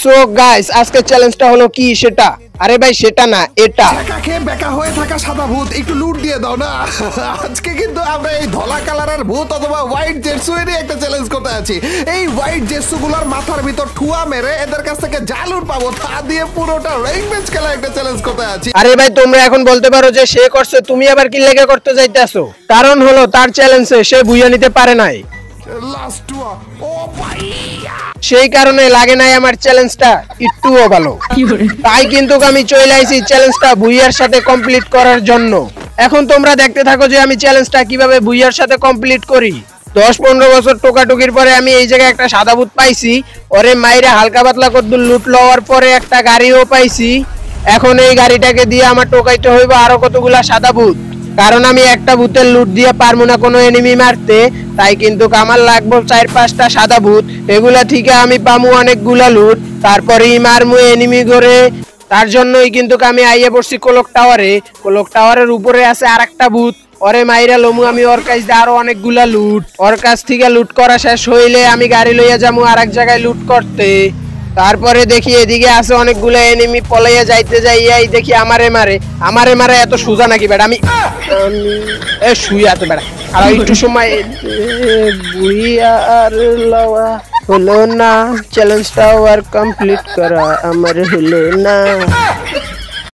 So guys আজকে চ্যালেঞ্জটা হলো কি সেটা, আরে ভাই সেটা না এটা। একা খেয়ে বেকা হয়ে থাকা সাদা ভূত একটু লুট দিয়ে দাও না। আজকে কিন্তু আমরা এই ধলা কালারের ভূত অথবা হোয়াইট জেটসু এর একটা চ্যালেঞ্জ করতে আছি। এই হোয়াইট জেটসু গুলোর মাথার ভিতর ঠুয়া মেরে এদের কাছ থেকে যা লুট পাবো তা দিয়ে পুরোটা র্যাঙ্ক ম্যাচ খেলা একটা চ্যালেঞ্জ করতে আছি। আরে ভাই তোমরা এখন বলতে পারো যে সে করছে, তুমি আবার কি লেগে করতে যাইতেছো? কারণ হলো তার চ্যালেঞ্জে সে বুইয়া নিতে পারে নাই, লাস্ট টুয়া ও ভাই সেই কারণে লাগে নাই আমার চ্যালেঞ্জটা একটুও ভালো। তাই কিন্তু আমি চলে আইছি চ্যালেঞ্জটা বুইয়ার সাথে কমপ্লিট করার জন্য। এখন তোমরা দেখতে থাকো যে আমি চ্যালেঞ্জটা কিভাবে বুইয়ার সাথে কমপ্লিট করি। 10-15 বছর টোকাটুকির পরে আমি এই জায়গায় একটা সাদা ভূত পাইছি, ওরে মাইরা হালকা পাতলা কদ্দুর লুট লওয়ার পরে একটা গাড়িও পাইছি। এখন এই গাড়িটাকে দিয়ে আমার টোকাইতে হইব আরো কতগুলা সাদা ভূত, কারণ আমি একটা ভূতের লুট দিয়ে পারবো না কোনো এনিমি মারতে। তাই কিন্তু আমার লাগবে 4-5টা সাদা ভূত, এগুলা থেকে আমি পামু অনেকগুলা লুট, তারপরেই মারমু এনিমি করে। তার জন্যই কিন্তু আমি আইয়া পড়ছি কোলক টাওয়ারে। কোলক টাওয়ারের উপরে আছে আরেকটা ভূত, ওরে মাইরা লমু আমি ওর কাছ দিয়ে আরো অনেকগুলা লুট। ওর কাছ থেকে লুট করা শেষ হইলে আমি গাড়ি লইয়া যাবো আরেক জায়গায় লুট করতে। তারপরে দেখি এদিকে আছে অনেকগুলো এনিমি, পলাইয়া যাইতে যাইয়াই দেখি আমারে মারে। এত সোজা নাকি বেটা? আমি এ শুইয়া তো বেটা, আর একটু সময় বুইয়া আর লওয়া হলো না, চ্যালেঞ্জটাও আর কমপ্লিট করা আমার হলো না।